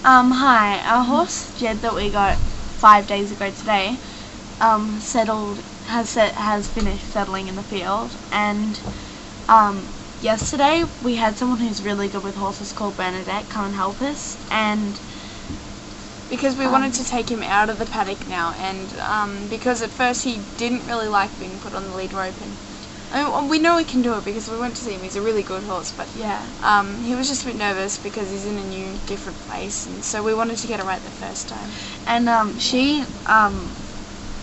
Hi. Our horse Jed that we got 5 days ago today, has finished settling in the field, and yesterday we had someone who's really good with horses called Bernadette come and help us, and because we wanted to take him out of the paddock now, and because at first he didn't really like being put on the lead rope, and we know he can do it because we went to see him. He's a really good horse, but yeah, he was just a bit nervous because he's in a new, different place, and so we wanted to get it right the first time. And she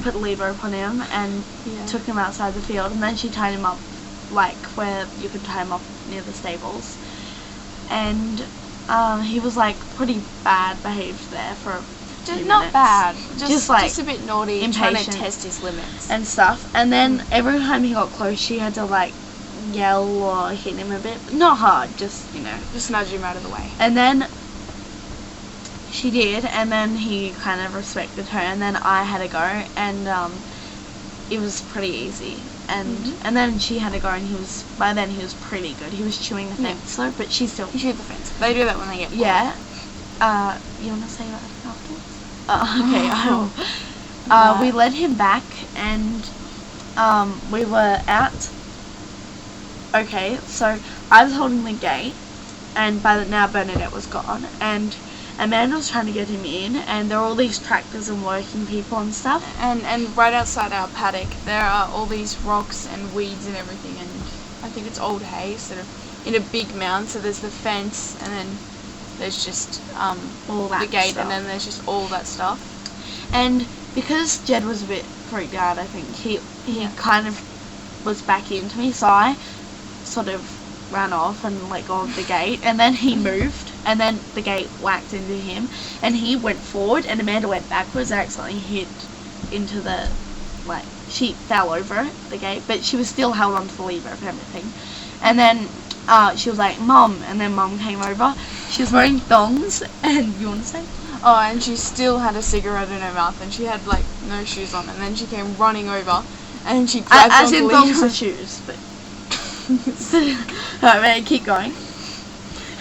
put a lead rope on him and took him outside the field, and then she tied him up like where you could tie him up near the stables, and he was like pretty bad behaved there for a few not minutes. bad, just like just a bit naughty, impatient, trying to test his limits and stuff. And then every time he got close, she had to like yell or hit him a bit, not hard, just just nudge him out of the way. And then she did, and then he kind of respected her, and then I had to go, and it was pretty easy. And then she had to go, and by then he was pretty good. He was chewing the fence though, but she still chewed the fence. They do that when they get bored. Yeah. You want to say that afterwards? Okay. We led him back, and we were out. Okay, so I was holding the gate, and now Bernadette was gone, and Amanda was trying to get him in, and there were all these tractors and working people and stuff. And right outside our paddock, there are all these rocks and weeds and everything, and I think it's old hay, sort of in a big mound. So there's the fence, and then there's just all that the gate, stuff. and then there's just all that stuff. And because Jed was a bit freaked out, I think he kind of was back into me, so I sort of ran off and let go of the gate, and then he moved, and then the gate whacked into him, and he went forward, and Amanda went backwards and accidentally hit into the, she fell over the gate, but she was still held onto the lever and everything. And then she was like, Mum, and then Mum came over. She was wearing thongs, and you want to say? Oh, and she still had a cigarette in her mouth, and she had no shoes on, and then she came running over, and she grabbed as onto in the thongs lever. are shoes, but alright, keep going.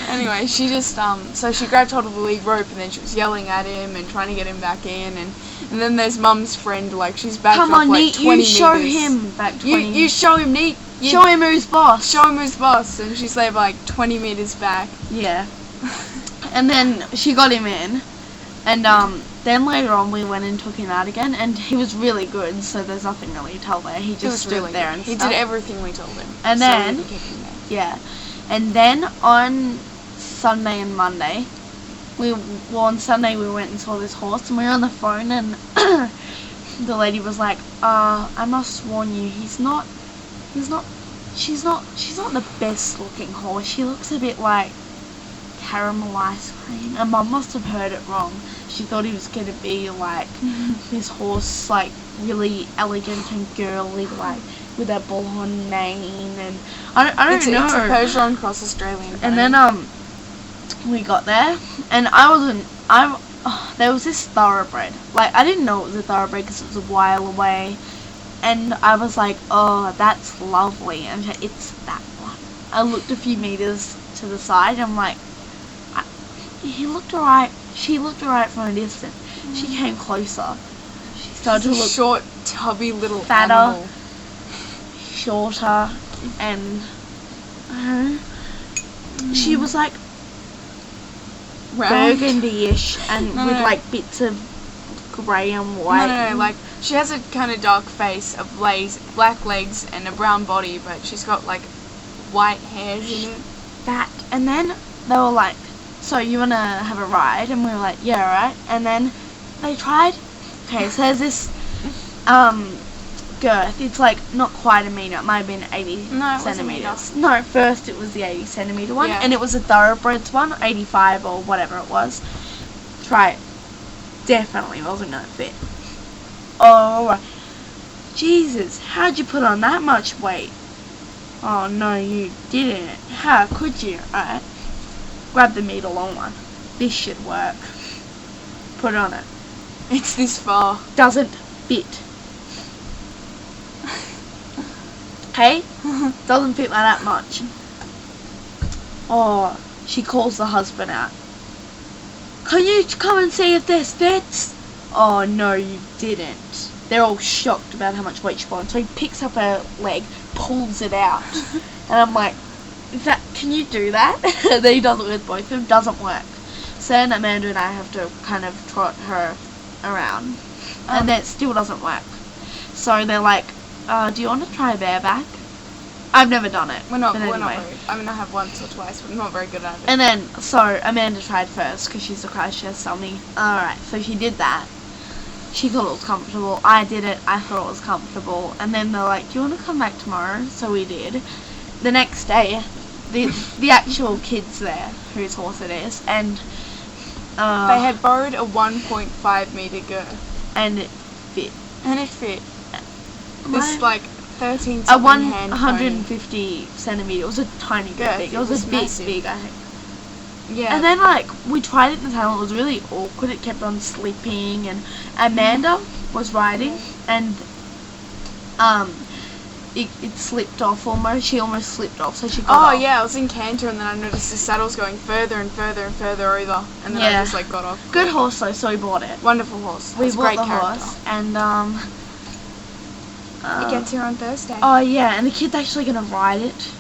Anyway, she just so she grabbed hold of the lead rope, and then she was yelling at him and trying to get him back in, and then there's Mum's friend, she's back up 20 Neat, you meters. show him back 20 You show him, Neat. Show him who's boss. Show him who's boss, and she's 20 meters back. Yeah. And then she got him in, and then later on we went and took him out again, and he was really good, so there's nothing really to tell there. He just stood really there good. and he stuff. did everything we told him. And so then, we could kick him there. yeah, and then on Sunday and Monday, on Sunday we went and saw this horse, and we were on the phone, and the lady was like, I must warn you, she's not the best looking horse. She looks a bit like caramel ice cream. And Mum must have heard it wrong. She thought he was going to be this horse, really elegant and girly, with a bullhorn mane, and I don't know. It's a Persian cross Australian. And then we got there, and there was this thoroughbred. I didn't know it was a thoroughbred because it was a while away, and I was like, oh, that's lovely, and it's that one. I looked a few meters to the side, and I'm like, he looked alright. She looked alright from a distance. She came closer. She started to look short, tubby little fatter, animal. shorter, and she was burgundy-ish, and with bits of grey and white. No, she has a kind of dark face, black legs, and a brown body, but she's got white hairs in it. That, and then they were like, so you want to have a ride? And we were like, yeah, alright. And then they tried. Okay, so there's this girth. It's not quite a metre. It might have been 80 centimetres. No, first it was the 80 centimetre one, and it was a thoroughbred's one, 85 or whatever it was. Try it. Definitely wasn't going to fit. Oh, Jesus, how'd you put on that much weight? Oh, no, you didn't. How could you? Alright. Grab the meter long one. This should work. Put it on it. It's this far. Doesn't fit. Okay? Doesn't fit by that much. Oh, she calls the husband out. can you come and see if this fits? Oh, no, you didn't. They're all shocked about how much weight she put on. So he picks up her leg, pulls it out. And I'm like, can you do that? And then he does it with both of them. Doesn't work. So then Amanda and I have to kind of trot her around. And that still doesn't work. So they're like, do you want to try bareback? I've never done it. We're not anyway. very, I mean, I have once or twice, but not very good at it. And then, so Amanda tried first because she's surprised she has something. Alright, so she did that. She thought it was comfortable. I did it. I thought it was comfortable. And then they're like, do you want to come back tomorrow? So we did. The next day, the actual kid's there, whose horse it is, and they had borrowed a 1.5 meter girth. And it fit. And it fit. This, like, 13 A something hand 150 centimeter. It was a tiny bit big. It was a bit massive. big, I think. Yeah. And then, like, we tried it in the tunnel. It was really awkward. It kept on slipping. And Amanda was riding, and it slipped off almost. She almost slipped off, so she got off. Oh, yeah, I was in canter, and then I noticed the saddle's going further and further and further over. And then I just, like, got off. Good horse, though, so we bought it. Wonderful horse. We Has bought great the character. horse, and It gets here on Thursday. oh yeah, and the kid's actually gonna ride it.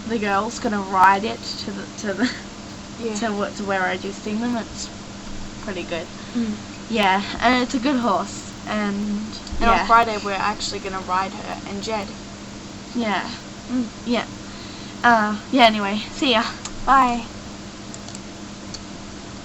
The girl's gonna ride it Yeah. to where I just seen them. It's pretty good. Mm. Yeah, and it's a good horse, and yeah, on Friday we're actually gonna ride her and Jed. yeah, yeah. Yeah. Anyway, see ya. Bye.